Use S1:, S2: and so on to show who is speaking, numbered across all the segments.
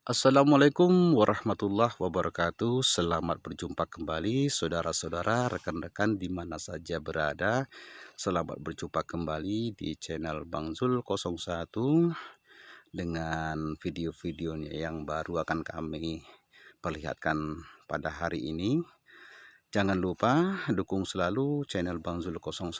S1: Assalamualaikum warahmatullahi wabarakatuh. Selamat berjumpa kembali saudara-saudara, rekan-rekan di mana saja berada. Selamat berjumpa kembali di channel Bang Zul 01 dengan video-videonya yang baru akan kami perlihatkan pada hari ini. Jangan lupa dukung selalu channel Bang Zul 01.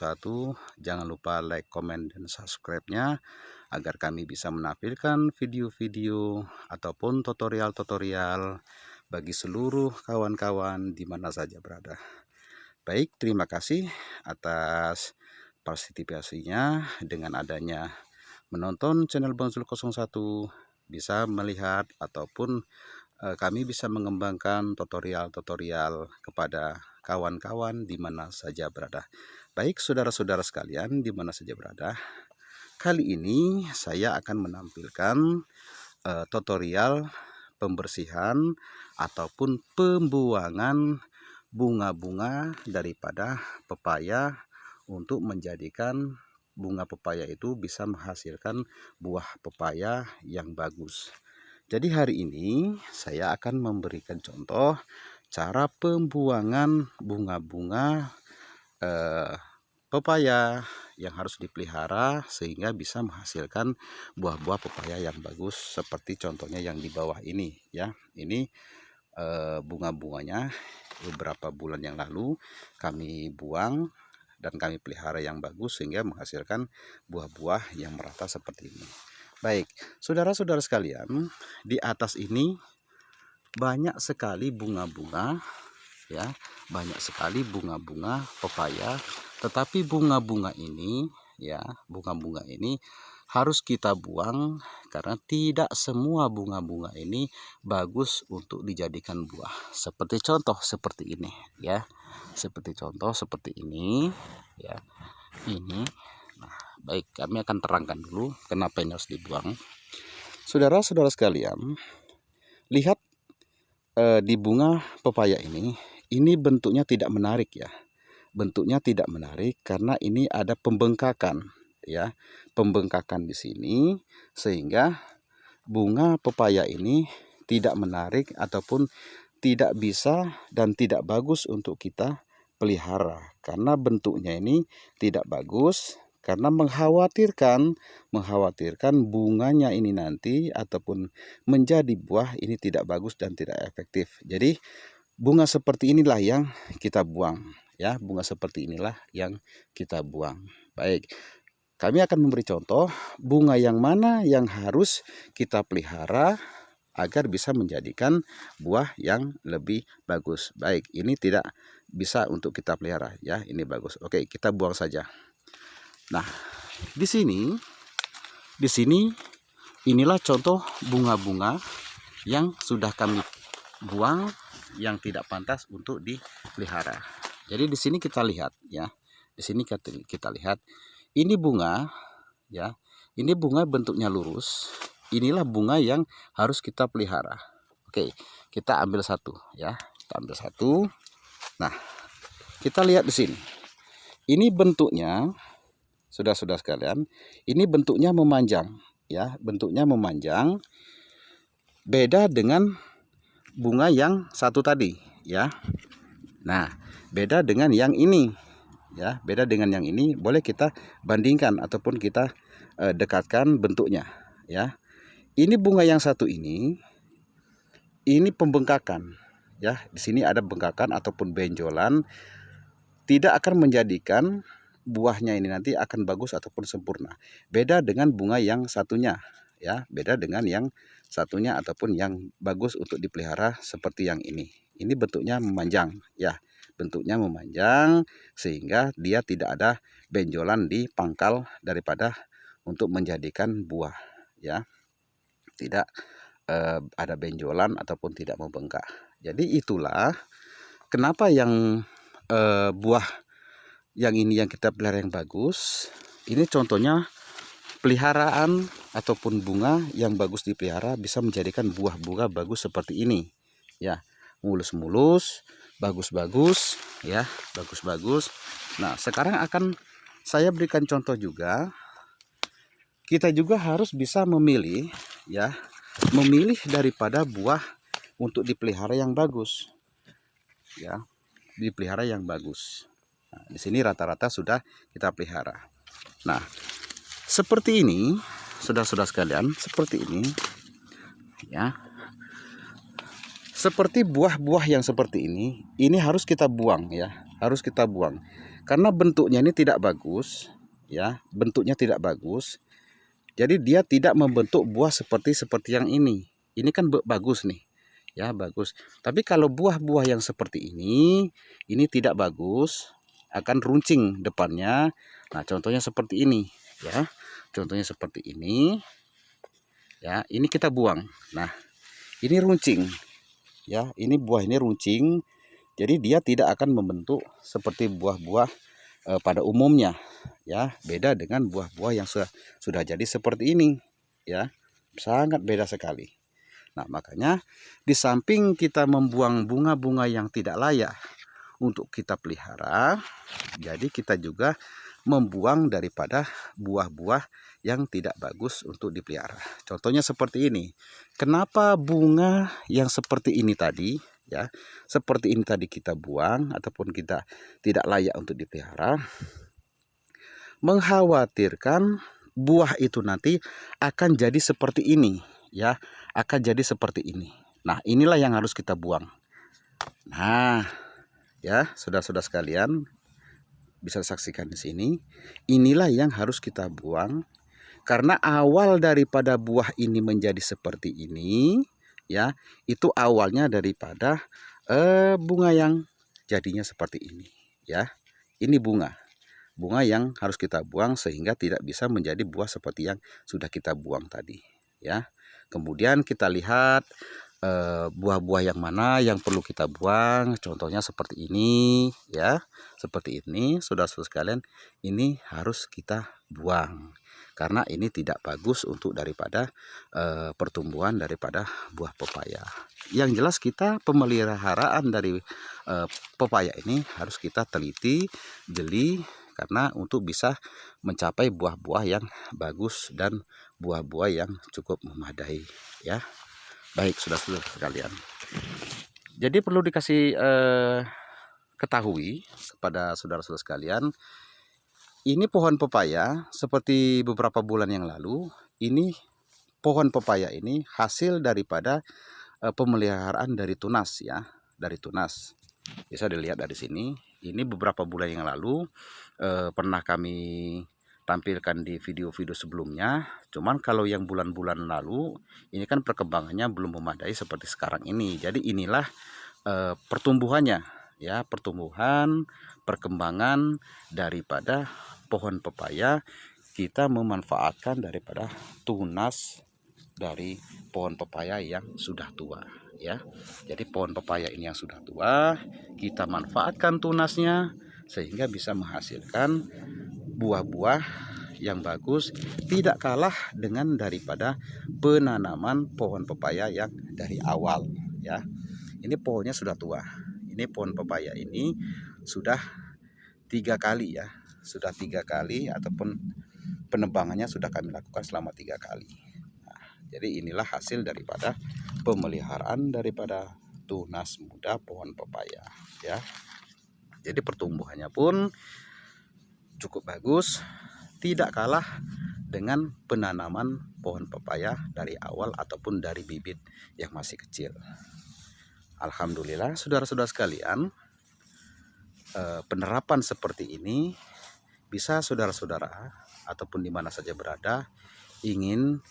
S1: Jangan lupa like, komen, dan subscribe-nya agar kami bisa menampilkan video-video ataupun tutorial-tutorial bagi seluruh kawan-kawan di mana saja berada. Baik, terima kasih atas partisipasinya. Dengan adanya menonton channel Bang Zul 01 bisa melihat ataupun kami bisa mengembangkan tutorial-tutorial kepada kawan-kawan di mana saja berada. Baik saudara-saudara sekalian di mana saja berada, kali ini saya akan menampilkan tutorial pembersihan ataupun pembuangan bunga-bunga daripada pepaya untuk menjadikan bunga pepaya itu bisa menghasilkan buah pepaya yang bagus. Jadi hari ini saya akan memberikan contoh cara pembuangan bunga-bunga pepaya yang harus dipelihara sehingga bisa menghasilkan buah-buah pepaya yang bagus seperti contohnya yang di bawah ini ya. Ini bunga-bunganya beberapa bulan yang lalu kami buang dan kami pelihara yang bagus sehingga menghasilkan buah-buah yang merata seperti ini. Baik, saudara-saudara sekalian, di atas ini banyak sekali bunga-bunga ya, banyak sekali bunga-bunga pepaya, tetapi bunga-bunga ini ya, bunga-bunga ini harus kita buang karena tidak semua bunga-bunga ini bagus untuk dijadikan buah. Seperti contoh seperti ini ya. Seperti contoh seperti ini ya. Ini. Nah, baik, kami akan terangkan dulu kenapa ini harus dibuang. Saudara-saudara sekalian, lihat di bunga pepaya ini bentuknya tidak menarik ya. Bentuknya tidak menarik karena ini ada pembengkakan ya. Pembengkakan di sini sehingga bunga pepaya ini tidak menarik ataupun tidak bisa dan tidak bagus untuk kita pelihara karena bentuknya ini tidak bagus. Karena mengkhawatirkan bunganya ini nanti ataupun menjadi buah ini tidak bagus dan tidak efektif. Jadi bunga seperti inilah yang kita buang ya. Bunga seperti inilah yang kita buang. Baik, kami akan memberi contoh bunga yang mana yang harus kita pelihara agar bisa menjadikan buah yang lebih bagus. Baik, ini tidak bisa untuk kita pelihara ya. Ini bagus. Oke, kita buang saja. Nah, di sini inilah contoh bunga-bunga yang sudah kami buang yang tidak pantas untuk dipelihara. Jadi di sini kita lihat ya. Di sini kita lihat ini bunga ya. Ini bunga bentuknya lurus. Inilah bunga yang harus kita pelihara. Oke, kita ambil satu ya. Kita ambil satu. Nah, kita lihat di sini. Ini bentuknya sudah sekalian, ini bentuknya memanjang ya, bentuknya memanjang. Beda dengan bunga yang satu tadi ya. Nah, beda dengan yang ini ya, beda dengan yang ini. Boleh kita bandingkan ataupun kita dekatkan bentuknya ya. Ini bunga yang satu ini pembengkakan ya. Di sini ada bengkakan ataupun benjolan, tidak akan menjadikan buahnya ini nanti akan bagus ataupun sempurna. Beda dengan bunga yang satunya ya, beda dengan yang satunya ataupun yang bagus untuk dipelihara seperti yang ini. Ini bentuknya memanjang ya, bentuknya memanjang sehingga dia tidak ada benjolan di pangkal daripada untuk menjadikan buah ya. Tidak ada benjolan ataupun tidak membengkak. Jadi itulah kenapa yang buah yang ini yang kita pelihara yang bagus. Ini contohnya peliharaan ataupun bunga yang bagus dipelihara bisa menjadikan buah bunga bagus seperti ini ya. Mulus-mulus, bagus-bagus ya, bagus-bagus. Nah, sekarang akan saya berikan contoh juga. Kita juga harus bisa memilih ya, memilih daripada buah untuk dipelihara yang bagus, ya, dipelihara yang bagus. Nah, di sini rata-rata sudah kita pelihara. Nah, seperti ini, saudara-saudara sekalian, seperti ini, ya. Seperti buah-buah yang seperti ini harus kita buang, ya, harus kita buang, karena bentuknya ini tidak bagus, ya, bentuknya tidak bagus. Jadi dia tidak membentuk buah seperti yang ini. Ini kan bagus nih, ya, bagus. Tapi kalau buah-buah yang seperti ini tidak bagus, akan runcing depannya. Nah, contohnya seperti ini, ya. Contohnya seperti ini. Ya, ini kita buang. Nah, ini runcing. Ya, ini buah ini runcing. Jadi dia tidak akan membentuk seperti buah-buah pada umumnya, ya. Beda dengan buah-buah yang sudah jadi seperti ini, ya. Sangat beda sekali. Nah, makanya di samping kita membuang bunga-bunga yang tidak layak untuk kita pelihara, jadi kita juga membuang daripada buah-buah yang tidak bagus untuk dipelihara. Contohnya seperti ini. Kenapa bunga yang seperti ini tadi, ya, seperti ini tadi kita buang ataupun kita tidak layak untuk dipelihara? Mengkhawatirkan buah itu nanti akan jadi seperti ini, ya, akan jadi seperti ini. Nah, inilah yang harus kita buang. Nah, ya, saudara-saudara sekalian, bisa saksikan di sini. Inilah yang harus kita buang, karena awal daripada buah ini menjadi seperti ini, ya, itu awalnya daripada bunga yang jadinya seperti ini, ya. Ini bunga yang harus kita buang sehingga tidak bisa menjadi buah seperti yang sudah kita buang tadi, ya. Kemudian kita lihat buah-buah yang mana yang perlu kita buang. Contohnya seperti ini, ya, seperti ini, saudara-saudara sekalian, ini harus kita buang karena ini tidak bagus untuk daripada pertumbuhan daripada buah pepaya. Yang jelas kita pemeliharaan dari pepaya ini harus kita teliti, jeli, karena untuk bisa mencapai buah-buah yang bagus dan buah-buah yang cukup memadai, ya. Baik, saudara-saudara sekalian. Jadi perlu dikasih ketahui kepada saudara-saudara sekalian, ini pohon pepaya seperti beberapa bulan yang lalu, ini pohon pepaya ini hasil daripada pemeliharaan dari tunas, ya, dari tunas. Bisa dilihat dari sini. Ini beberapa bulan yang lalu pernah kami tampilkan di video-video sebelumnya. Cuman kalau yang bulan-bulan lalu ini kan perkembangannya belum memadai seperti sekarang ini. Jadi inilah pertumbuhannya, ya, pertumbuhan perkembangan daripada pohon pepaya. Kita memanfaatkan daripada tunas dari pohon pepaya yang sudah tua, ya. Jadi pohon pepaya ini yang sudah tua, kita manfaatkan tunasnya sehingga bisa menghasilkan buah-buah yang bagus, tidak kalah dengan daripada penanaman pohon pepaya yang dari awal, ya. Ini pohonnya sudah tua. Ini pohon pepaya ini sudah 3 kali, ya, sudah 3 kali, ataupun penebangannya sudah kami lakukan selama 3 kali. Jadi inilah hasil daripada pemeliharaan daripada tunas muda pohon pepaya, ya. Jadi pertumbuhannya pun cukup bagus, tidak kalah dengan penanaman pohon pepaya dari awal ataupun dari bibit yang masih kecil. Alhamdulillah, saudara-saudara sekalian, penerapan seperti ini bisa saudara-saudara ataupun di mana saja berada ingin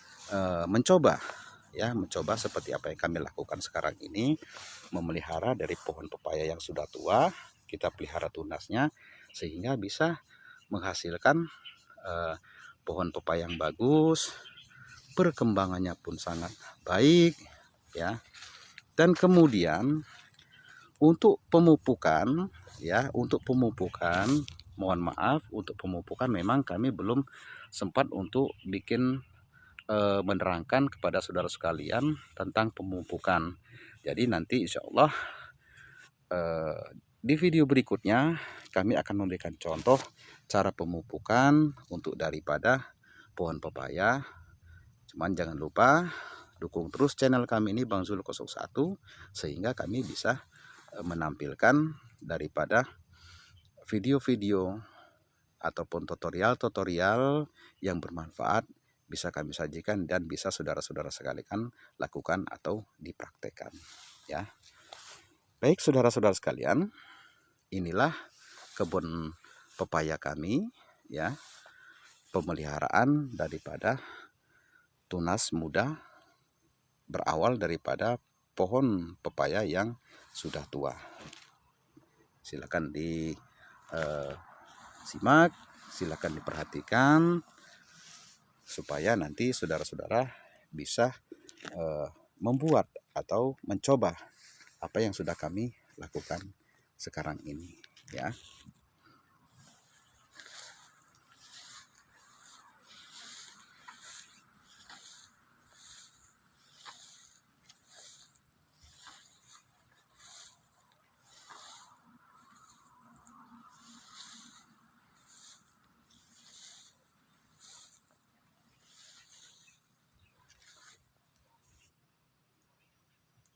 S1: mencoba, ya, mencoba seperti apa yang kami lakukan sekarang ini, memelihara dari pohon pepaya yang sudah tua, kita pelihara tunasnya sehingga bisa menghasilkan pohon pepaya yang bagus, perkembangannya pun sangat baik, ya. Dan kemudian untuk pemupukan, ya, untuk pemupukan, mohon maaf, untuk pemupukan memang kami belum sempat untuk bikin menerangkan kepada saudara sekalian tentang pemupukan. Jadi nanti insya Allah di video berikutnya kami akan memberikan contoh cara pemupukan untuk daripada pohon pepaya. Cuman jangan lupa, dukung terus channel kami ini Bang Zul 01 sehingga kami bisa menampilkan daripada video-video ataupun tutorial-tutorial yang bermanfaat bisa kami sajikan dan bisa saudara-saudara sekalian lakukan atau dipraktekkan ya. Baik saudara-saudara sekalian, inilah kebun pepaya kami ya, pemeliharaan daripada tunas muda berawal daripada pohon pepaya yang sudah tua. Silakan disimak, silakan diperhatikan supaya nanti saudara-saudara bisa membuat atau mencoba apa yang sudah kami lakukan sekarang ini ya.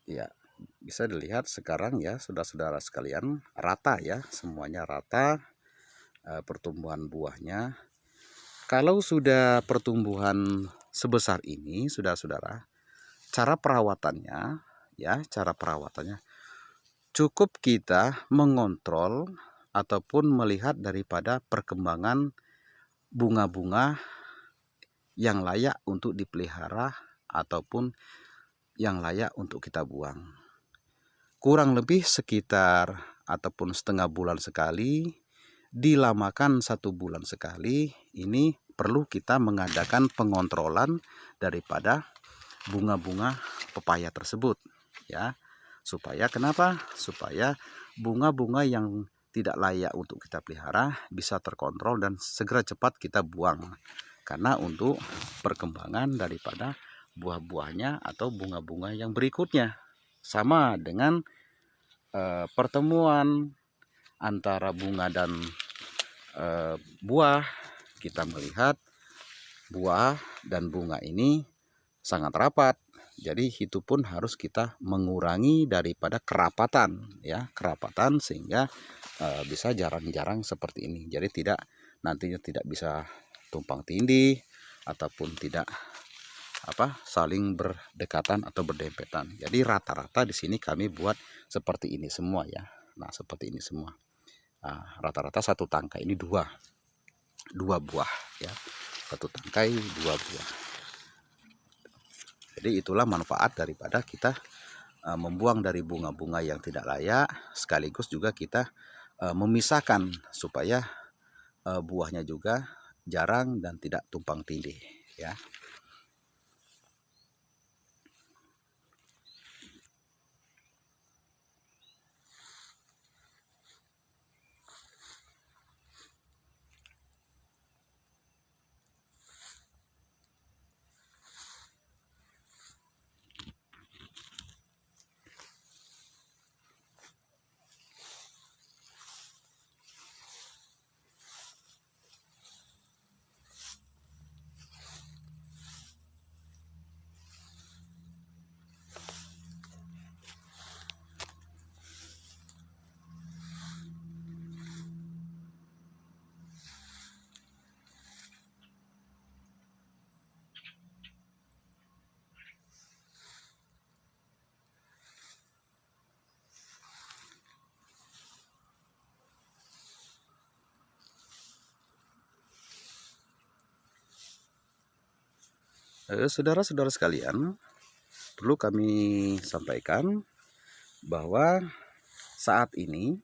S1: Ya, bisa dilihat sekarang ya saudara-saudara sekalian, rata ya, semuanya rata pertumbuhan buahnya. Kalau sudah pertumbuhan sebesar ini saudara-saudara, cara perawatannya ya, cukup kita mengontrol ataupun melihat daripada perkembangan bunga-bunga yang layak untuk dipelihara ataupun yang layak untuk kita buang. Kurang lebih sekitar ataupun setengah bulan sekali, dilamakan 1 bulan sekali, ini perlu kita mengadakan pengontrolan daripada bunga-bunga pepaya tersebut ya. Supaya kenapa? Supaya bunga-bunga yang tidak layak untuk kita pelihara bisa terkontrol dan segera cepat kita buang. Karena untuk perkembangan daripada buah-buahnya atau bunga-bunga yang berikutnya. Sama dengan pertemuan antara bunga dan buah, kita melihat buah dan bunga ini sangat rapat. Jadi itu pun harus kita mengurangi daripada kerapatan ya, kerapatan sehingga bisa jarang-jarang seperti ini. Jadi nantinya tidak bisa tumpang tindih ataupun tidak saling berdekatan atau berdempetan. Jadi rata-rata di sini kami buat seperti ini semua ya. Nah, seperti ini semua. Nah, rata-rata satu tangkai ini dua buah ya. Satu tangkai 2 buah. Jadi itulah manfaat daripada kita membuang dari bunga-bunga yang tidak layak, sekaligus juga kita memisahkan supaya buahnya juga jarang dan tidak tumpang tindih ya. Saudara-saudara sekalian, perlu kami sampaikan bahwa saat ini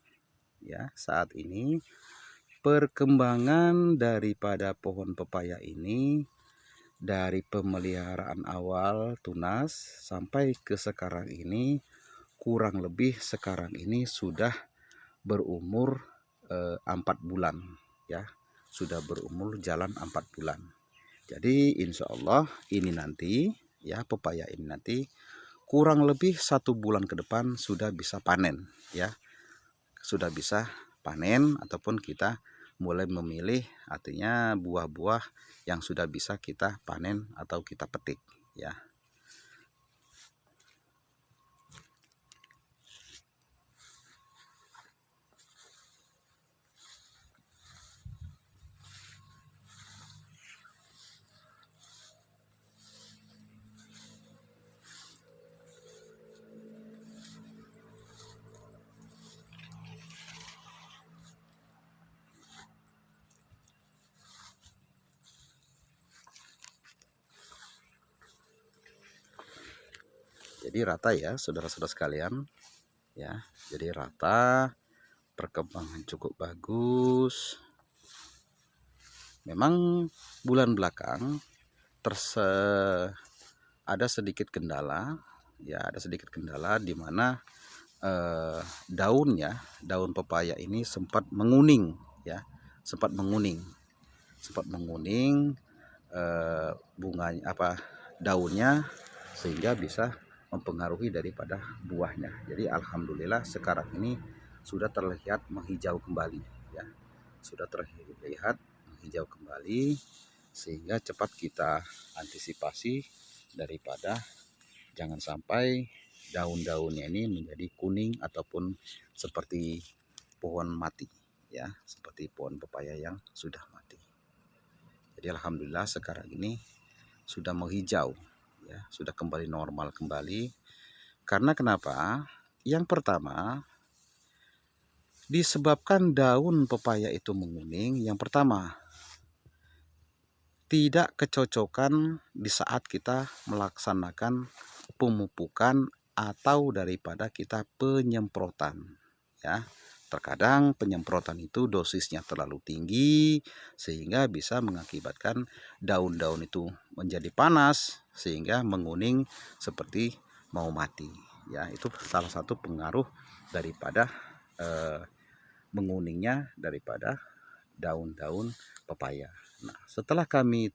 S1: perkembangan daripada pohon pepaya ini dari pemeliharaan awal tunas sampai ke sekarang ini kurang lebih sekarang ini sudah berumur 4 bulan ya, sudah berumur jalan 4 bulan. Jadi insya Allah ini nanti ya, pepaya ini nanti kurang lebih 1 bulan ke depan sudah bisa panen ya, sudah bisa panen ataupun kita mulai memilih, artinya buah-buah yang sudah bisa kita panen atau kita petik ya. Jadi rata ya saudara-saudara sekalian ya. Jadi rata, perkembangan cukup bagus. Memang bulan belakang ada sedikit kendala ya, ada sedikit kendala di mana daun pepaya ini sempat menguning ya, sempat menguning bunganya daunnya, sehingga bisa mempengaruhi daripada buahnya. Jadi alhamdulillah sekarang ini sudah terlihat menghijau kembali ya, sudah terlihat menghijau kembali, sehingga cepat kita antisipasi daripada jangan sampai daun-daunnya ini menjadi kuning ataupun seperti pohon mati ya, seperti pohon pepaya yang sudah mati. Jadi alhamdulillah sekarang ini sudah menghijau ya, sudah kembali normal kembali. Karena kenapa? Yang pertama, disebabkan daun pepaya itu menguning, yang pertama tidak kecocokan di saat kita melaksanakan pemupukan atau daripada kita penyemprotan ya. Terkadang penyemprotan itu dosisnya terlalu tinggi sehingga bisa mengakibatkan daun-daun itu menjadi panas sehingga menguning seperti mau mati ya. Itu salah satu pengaruh daripada menguningnya daripada daun-daun pepaya. Nah, setelah kami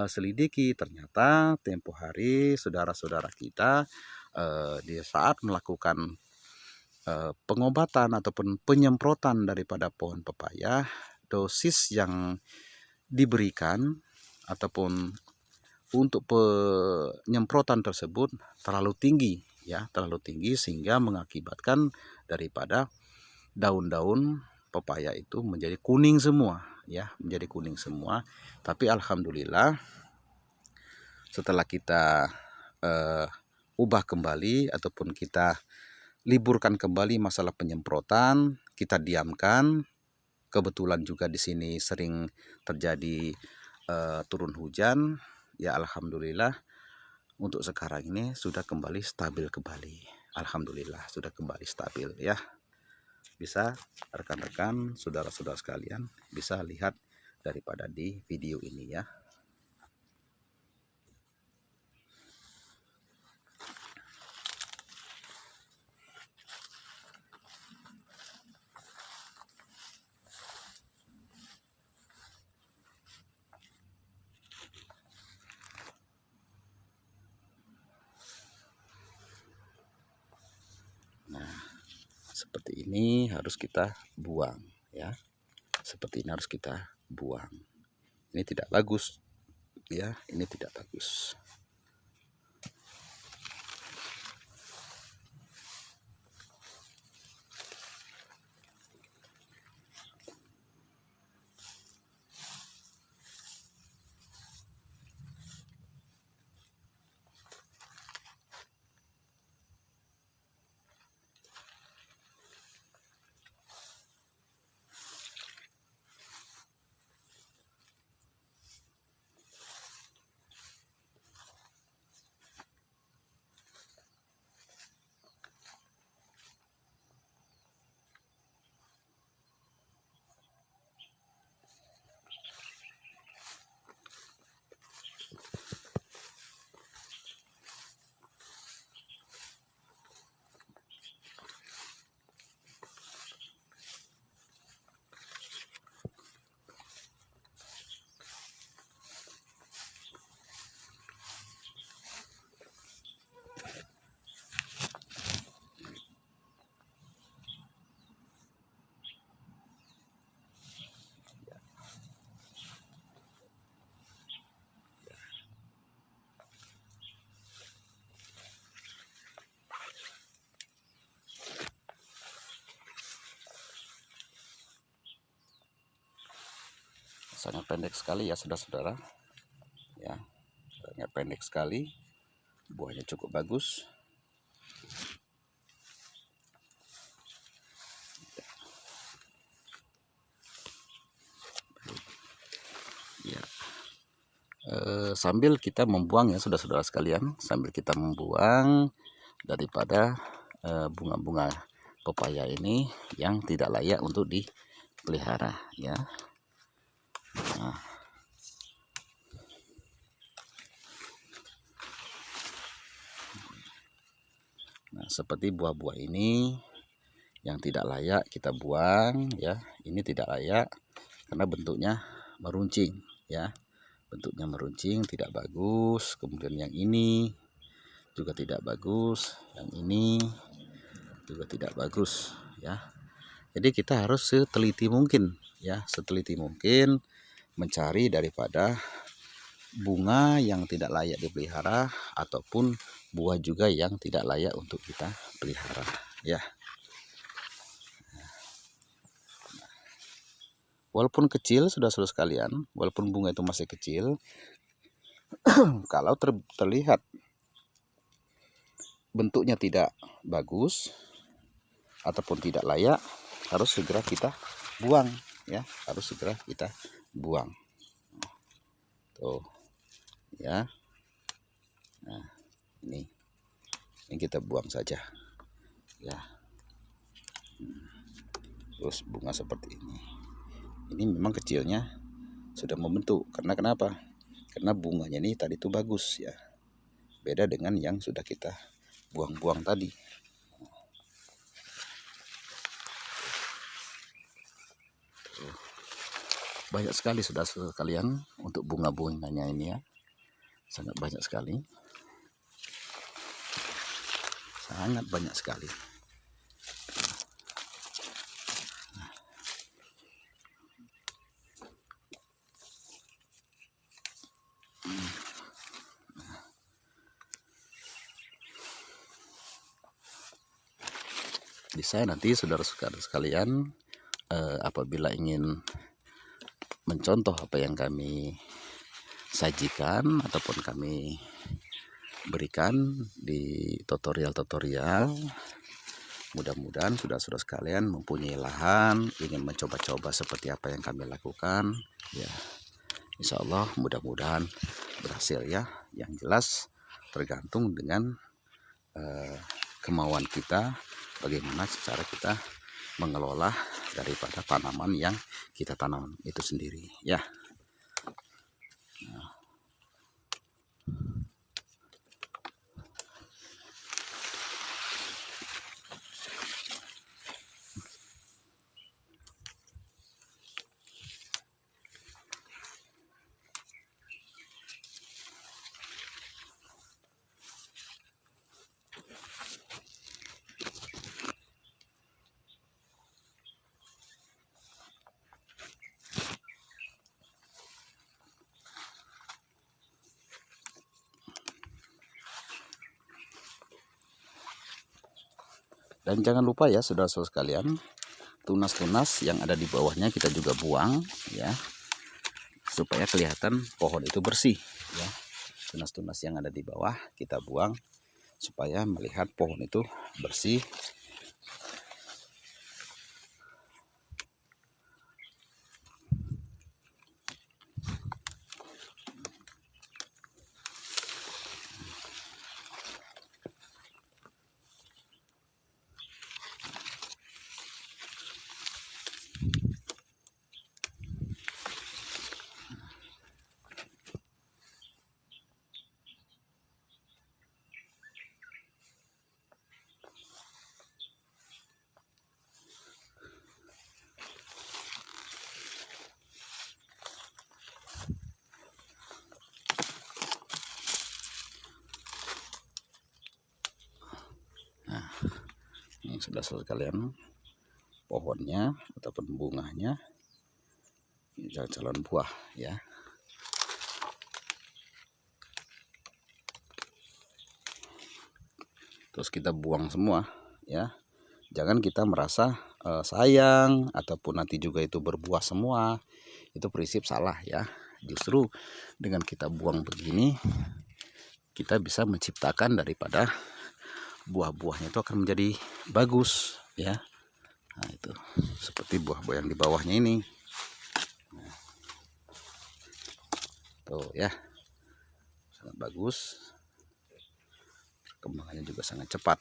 S1: selidiki, ternyata tempo hari saudara-saudara kita di saat melakukan pengobatan ataupun penyemprotan daripada pohon pepaya, dosis yang diberikan ataupun untuk penyemprotan tersebut terlalu tinggi ya, terlalu tinggi sehingga mengakibatkan daripada daun-daun pepaya itu menjadi kuning semua ya, menjadi kuning semua. Tapi alhamdulillah setelah kita ubah kembali ataupun kita liburkan kembali masalah penyemprotan, kita diamkan. Kebetulan juga di sini sering terjadi turun hujan ya, alhamdulillah untuk sekarang ini sudah kembali stabil kembali. Alhamdulillah sudah kembali stabil ya. Bisa rekan-rekan saudara-saudara sekalian bisa lihat daripada di video ini ya. Nah, seperti ini harus kita buang ya. Seperti ini harus kita buang. Ini tidak bagus ya, ini tidak bagus. Sangat pendek sekali ya saudara-saudara ya, sangat pendek sekali, buahnya cukup bagus ya. Sambil kita membuang ya saudara-saudara sekalian, sambil kita membuang daripada bunga-bunga pepaya ini yang tidak layak untuk dipelihara ya. Nah, seperti buah-buah ini yang tidak layak kita buang ya. Ini tidak layak karena bentuknya meruncing ya. Bentuknya meruncing, tidak bagus. Kemudian yang ini juga tidak bagus, yang ini juga tidak bagus ya. Jadi kita harus seteliti mungkin ya, seteliti mungkin mencari daripada bunga yang tidak layak dipelihara ataupun buah juga yang tidak layak untuk kita pelihara ya. Walaupun kecil, saudara-saudara sekalian, walaupun bunga itu masih kecil, kalau terlihat bentuknya tidak bagus ataupun tidak layak, harus segera kita buang ya, harus segera kita buang. Tuh ya. Nah, ini kita buang saja ya. Terus bunga seperti ini memang kecilnya sudah membentuk. Karena kenapa? Karena bunganya ini tadi itu bagus ya, beda dengan yang sudah kita buang-buang tadi. Banyak sekali saudara-saudara sekalian untuk bunga-bunganya ini ya, sangat banyak sekali, sangat banyak sekali. Bisa nanti saudara-saudara sekalian apabila ingin mencontoh apa yang kami sajikan ataupun kami berikan di tutorial-tutorial, mudah-mudahan saudara-saudara sekalian mempunyai lahan, ingin mencoba-coba seperti apa yang kami lakukan ya. Insya Allah mudah-mudahan berhasil ya. Yang jelas tergantung dengan kemauan kita, bagaimana cara kita mengelola daripada tanaman yang kita tanam itu sendiri ya. Dan jangan lupa ya saudara-saudara sekalian, tunas-tunas yang ada di bawahnya kita juga buang ya, supaya kelihatan pohon itu bersih ya. Tunas-tunas yang ada di bawah kita buang supaya melihat pohon itu bersih. Ini sudah selesai kalian pohonnya ataupun bunganya, ini calon buah ya. Terus kita buang semua ya. Jangan kita merasa sayang ataupun nanti juga itu berbuah semua. Itu prinsip salah ya. Justru dengan kita buang begini, kita bisa menciptakan daripada buah-buahnya itu akan menjadi bagus ya. Nah itu seperti buah-buah yang di bawahnya ini. Nah, tuh ya, sangat bagus. perkembangannya juga sangat cepat.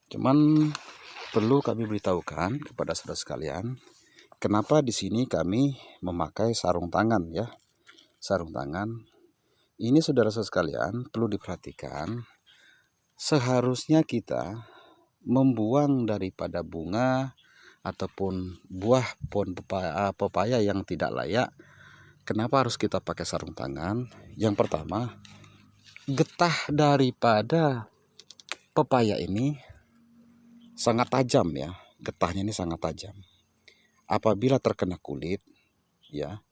S1: Cuman perlu kami beritahukan kepada saudara sekalian, kenapa di sini kami memakai sarung tangan ya. Sarung tangan ini saudara-saudara sekalian perlu diperhatikan. Seharusnya kita membuang daripada bunga ataupun buah pohon pepaya yang tidak layak. Kenapa harus kita pakai sarung tangan? Yang pertama, getah daripada pepaya ini sangat tajam ya, getahnya ini sangat tajam. Apabila terkena kulit, ya,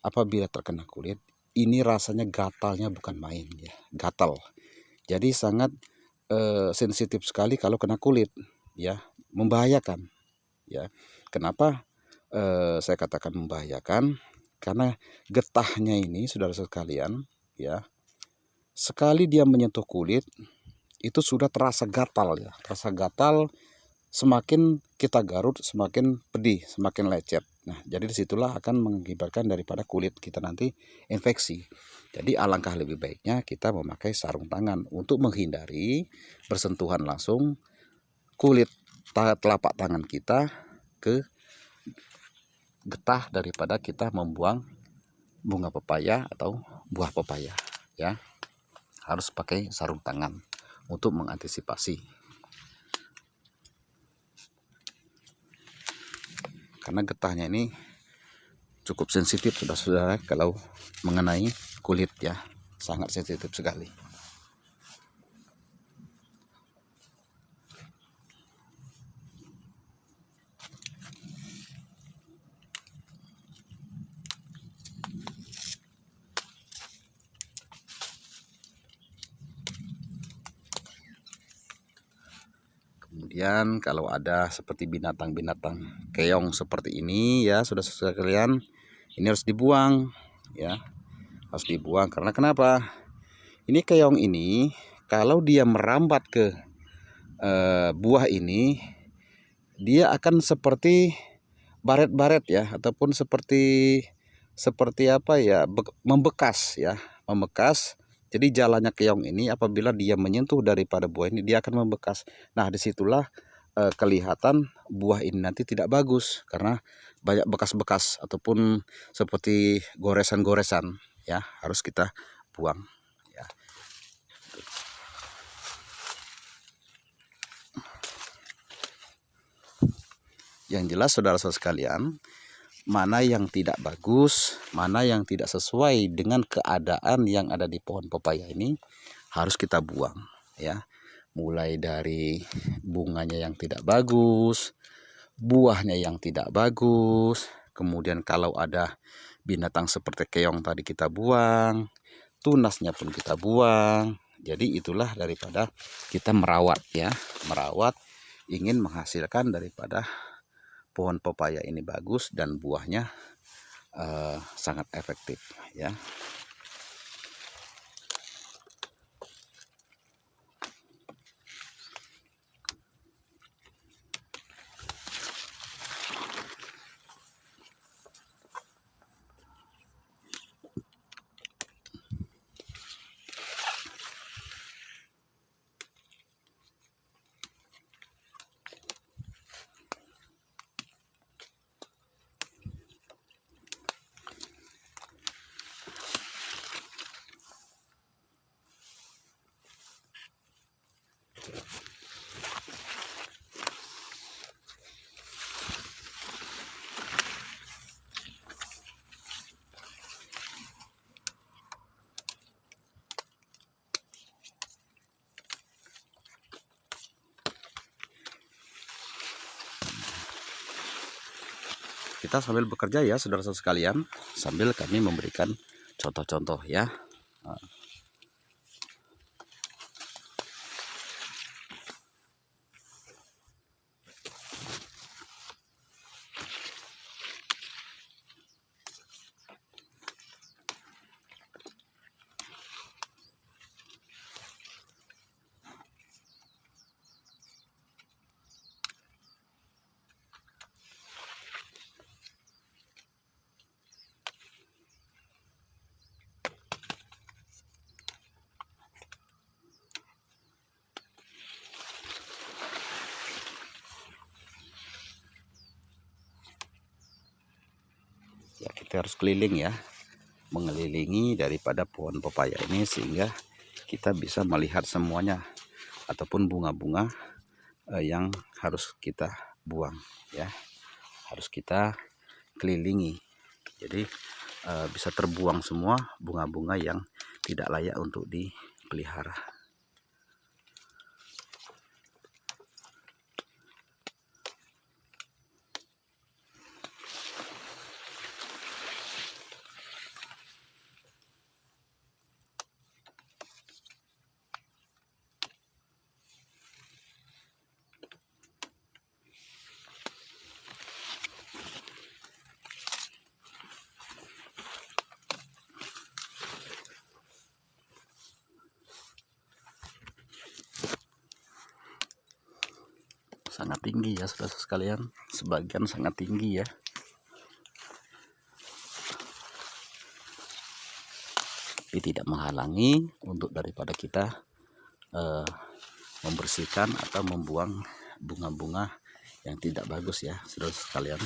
S1: apabila terkena kulit, ini rasanya gatalnya bukan main ya, gatal. Jadi sangat sensitif sekali kalau kena kulit, ya, membahayakan, ya. Kenapa saya katakan membahayakan? Karena getahnya ini, saudara sekalian, ya, sekali dia menyentuh kulit, itu sudah terasa gatal ya, terasa gatal. Semakin kita garut, semakin pedih, semakin lecet. Nah, jadi disitulah akan mengakibatkan daripada kulit kita nanti infeksi. Jadi alangkah lebih baiknya kita memakai sarung tangan untuk menghindari bersentuhan langsung kulit telapak tangan kita ke getah daripada kita membuang bunga pepaya atau buah pepaya, ya. Harus pakai sarung tangan untuk mengantisipasi. Karena getahnya ini cukup sensitif saudara-saudara kalau mengenai kulit ya, sangat sensitif sekali. Kemudian kalau ada seperti binatang-binatang keong seperti ini ya, saudara-saudara sekalian, ini harus dibuang ya, harus dibuang. Karena kenapa? Ini keong ini kalau dia merambat ke buah ini, dia akan seperti baret-baret ya, ataupun seperti apa ya, membekas ya, membekas. Jadi jalannya keong ini apabila dia menyentuh daripada buah ini, dia akan membekas. Nah, disitulah kelihatan buah ini nanti tidak bagus karena banyak bekas-bekas ataupun seperti goresan-goresan ya, harus kita buang ya. Yang jelas saudara-saudara sekalian, mana yang tidak bagus, mana yang tidak sesuai dengan keadaan yang ada di pohon pepaya ini harus kita buang ya. Mulai dari bunganya yang tidak bagus, buahnya yang tidak bagus, kemudian kalau ada binatang seperti keong tadi kita buang, tunasnya pun kita buang. Jadi itulah daripada kita merawat ya, merawat ingin menghasilkan daripada pohon pepaya ini bagus dan buahnya sangat efektif ya. kita sambil bekerja ya saudara-saudara sekalian, sambil kami memberikan contoh-contoh ya. Ya, kita harus keliling ya, mengelilingi daripada pohon pepaya ini sehingga kita bisa melihat semuanya ataupun bunga-bunga yang harus kita buang ya, harus kita kelilingi. Jadi bisa terbuang semua bunga-bunga yang tidak layak untuk dipelihara. Sangat tinggi ya saudara sekalian, sebagian sangat tinggi ya. Tapi tidak menghalangi untuk daripada kita membersihkan atau membuang bunga-bunga yang tidak bagus ya saudara sekalian.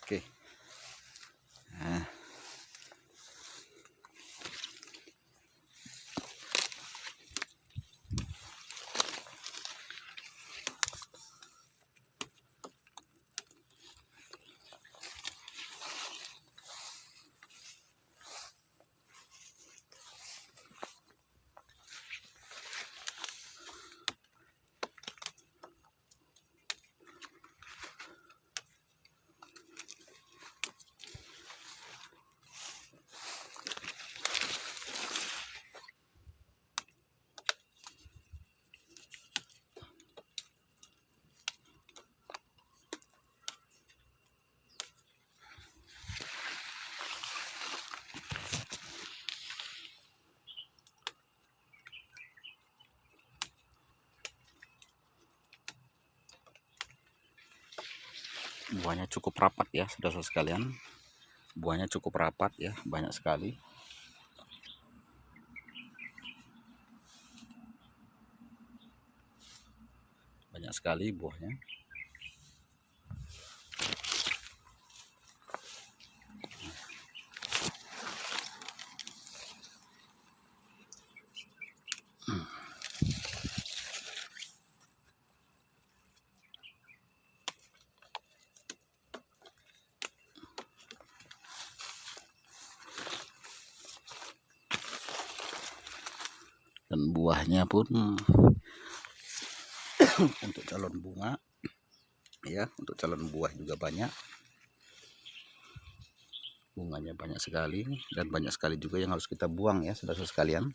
S1: Oke. Nah, buahnya cukup rapat ya saudara sekalian. Buahnya cukup rapat ya, banyak sekali. Banyak sekali buahnya. Dan buahnya pun untuk calon bunga ya, untuk calon buah juga banyak. Bunganya banyak sekali, dan banyak sekali juga yang harus kita buang ya saudara sekalian.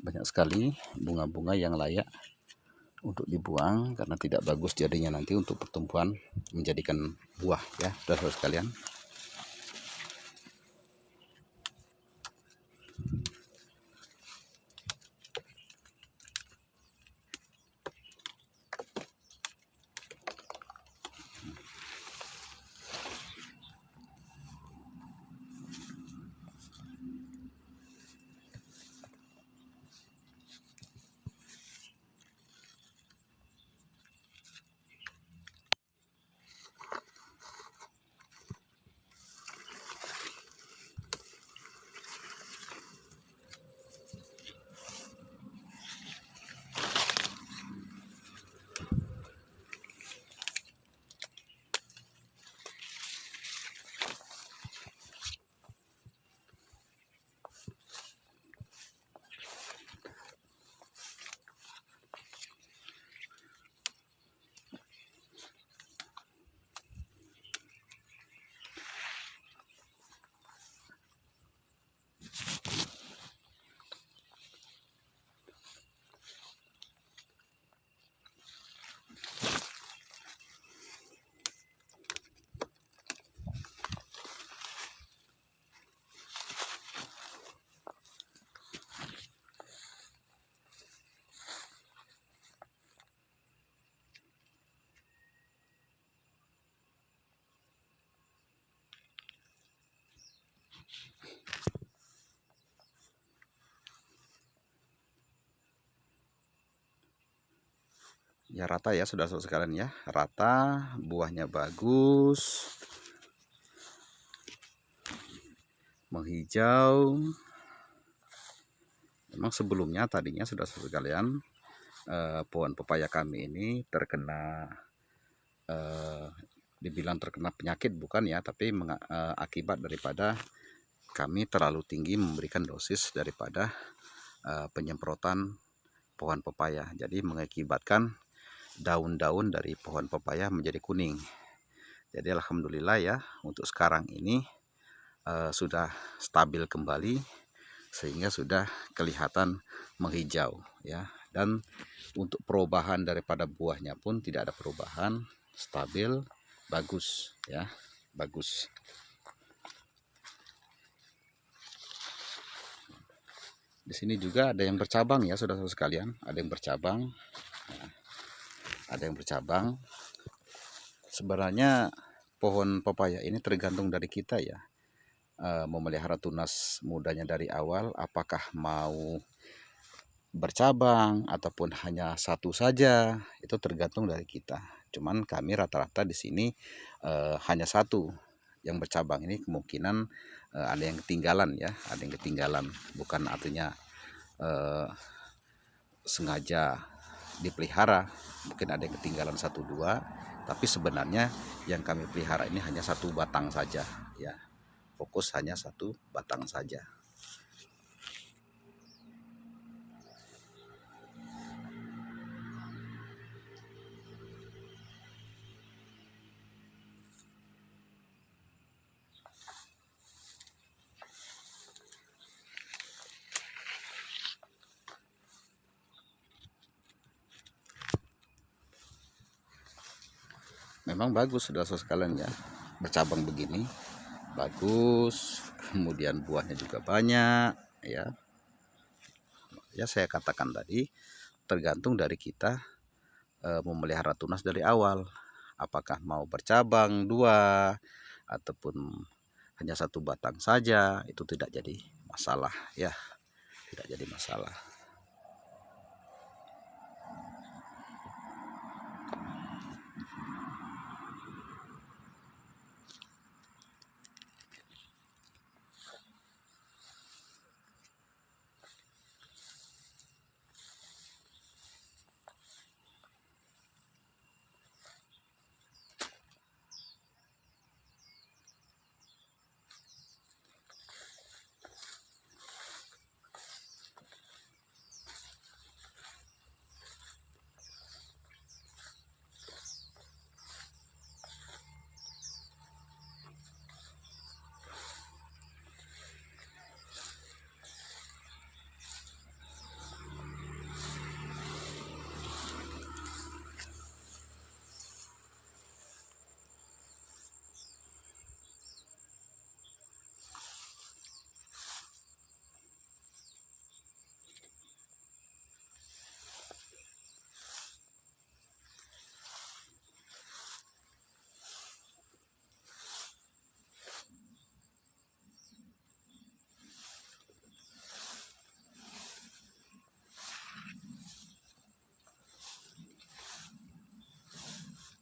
S1: Banyak sekali bunga-bunga yang layak untuk dibuang karena tidak bagus jadinya nanti untuk pertumbuhan menjadikan buah ya saudara sekalian. Ya rata ya saudara-saudara sekalian ya, rata, buahnya bagus, menghijau. Memang sebelumnya tadinya saudara-saudara sekalian, pohon pepaya kami ini terkena, dibilang terkena penyakit bukan ya, tapi akibat daripada kami terlalu tinggi memberikan dosis daripada penyemprotan pohon pepaya. Jadi mengakibatkan daun-daun dari pohon pepaya menjadi kuning. Jadi alhamdulillah ya, untuk sekarang ini sudah stabil kembali sehingga sudah kelihatan menghijau ya. Dan untuk perubahan daripada buahnya pun tidak ada perubahan, stabil, bagus ya, bagus. Di sini juga ada yang bercabang ya saudara-saudara sekalian, ada yang bercabang. Nah, ada yang bercabang. Sebenarnya pohon pepaya ini tergantung dari kita ya. memelihara tunas mudanya dari awal, apakah mau bercabang ataupun hanya satu saja, itu tergantung dari kita. Cuman kami rata-rata di sini hanya satu yang bercabang. Ini kemungkinan ada yang ketinggalan ya, ada yang ketinggalan. Bukan artinya sengaja dipelihara, mungkin ada yang ketinggalan satu dua, tapi sebenarnya yang kami pelihara ini hanya satu batang saja ya. Fokus hanya satu batang saja. Memang bagus saudara-saudara sekalian ya, bercabang begini bagus, kemudian buahnya juga banyak ya. Ya saya katakan tadi, tergantung dari kita memelihara tunas dari awal, apakah mau bercabang dua ataupun hanya satu batang saja, itu tidak jadi masalah ya, tidak jadi masalah.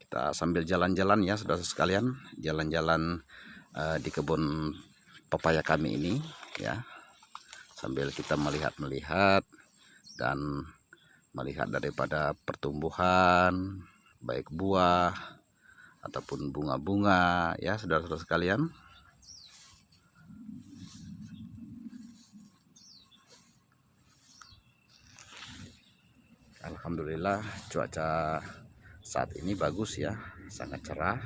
S1: Kita sambil jalan-jalan ya saudara sekalian, jalan-jalan di kebun pepaya kami ini ya, sambil kita melihat-melihat dan melihat daripada pertumbuhan baik buah ataupun bunga-bunga ya saudara-saudara sekalian. Alhamdulillah cuaca saat ini bagus ya, sangat cerah.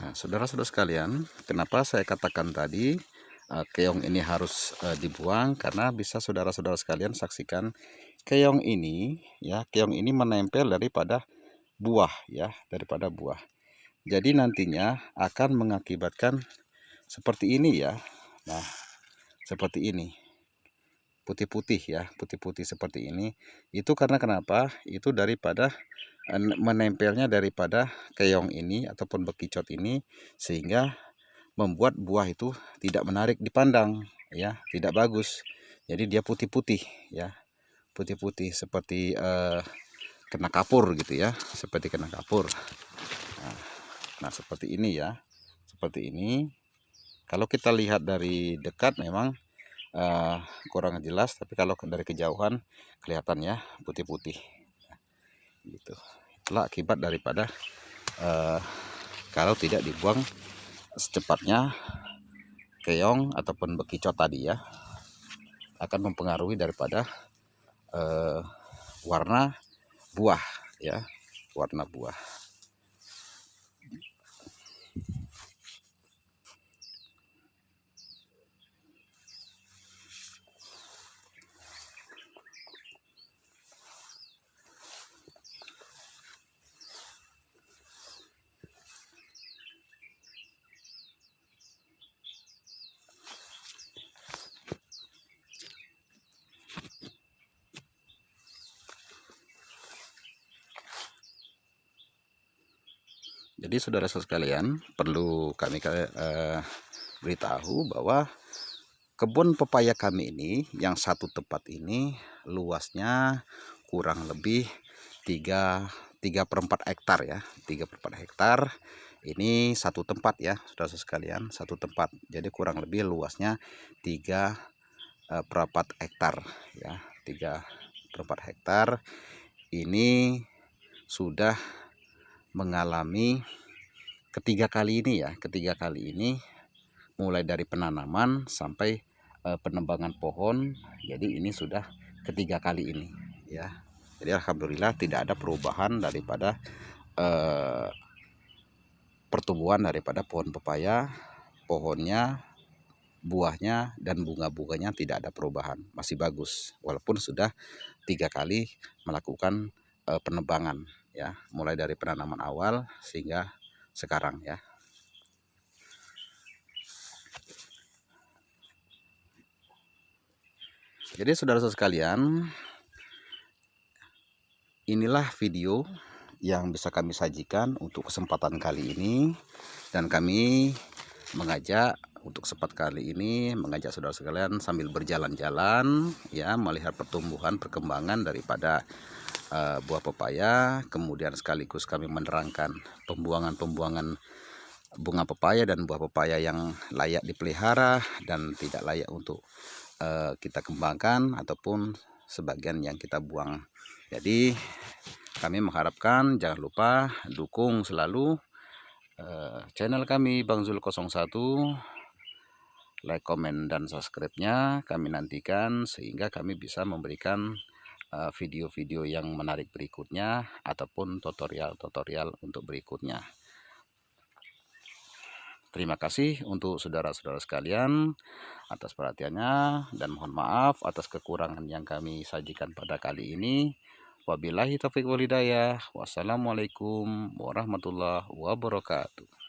S1: Nah, saudara-saudara sekalian, kenapa saya katakan tadi keong ini harus dibuang? Karena bisa saudara-saudara sekalian saksikan keong ini, ya, keong ini menempel daripada buah, ya, daripada buah. Jadi nantinya akan mengakibatkan seperti ini, ya. Nah, seperti ini, putih-putih, ya, putih-putih seperti ini. Itu karena kenapa? Itu daripada menempelnya daripada keong ini ataupun bekicot ini, sehingga membuat buah itu tidak menarik dipandang, ya, tidak bagus. Jadi dia putih-putih, ya, putih-putih seperti kena kapur gitu, ya, seperti kena kapur. Nah, seperti ini, ya, seperti ini. Kalau kita lihat dari dekat memang kurang jelas, tapi kalau dari kejauhan kelihatan, ya, putih-putih gitu. Itulah akibat daripada kalau tidak dibuang secepatnya keong ataupun bekicot tadi, ya, akan mempengaruhi daripada warna buah, ya, warna buah. Jadi saudara-saudara sekalian, perlu kami beritahu bahwa kebun pepaya kami ini, yang satu tempat ini luasnya kurang lebih 3/4 hektar, ya, 3/4 hektar. Ini satu tempat, ya, saudara-saudara sekalian, satu tempat. Jadi kurang lebih luasnya 3/4 hektar, ya, 3/4 hektar. Ini sudah mengalami ketiga kali ini, ya, ketiga kali ini, mulai dari penanaman sampai penebangan pohon. Jadi ini sudah ketiga kali ini, ya. Jadi alhamdulillah tidak ada perubahan daripada pertumbuhan daripada pohon pepaya. Pohonnya, buahnya, dan bunga-bunganya tidak ada perubahan, masih bagus walaupun sudah 3 kali melakukan penebangan, ya, mulai dari penanaman awal sehingga sekarang, ya. Jadi saudara-saudara sekalian, inilah video yang bisa kami sajikan untuk kesempatan kali ini, dan kami mengajak untuk sempat kali ini mengajak saudara sekalian sambil berjalan-jalan ya, melihat pertumbuhan perkembangan daripada buah pepaya, kemudian sekaligus kami menerangkan pembuangan bunga pepaya dan buah pepaya yang layak dipelihara dan tidak layak untuk kita kembangkan ataupun sebagian yang kita buang. Jadi kami mengharapkan jangan lupa dukung selalu channel kami Bang Zul 01, like, komen, dan subscribe-nya kami nantikan sehingga kami bisa memberikan video-video yang menarik berikutnya ataupun tutorial-tutorial untuk berikutnya. Terima kasih untuk saudara-saudara sekalian atas perhatiannya dan mohon maaf atas kekurangan yang kami sajikan pada kali ini. Wabillahi taufiq wal hidayah. Wassalamualaikum warahmatullahi wabarakatuh.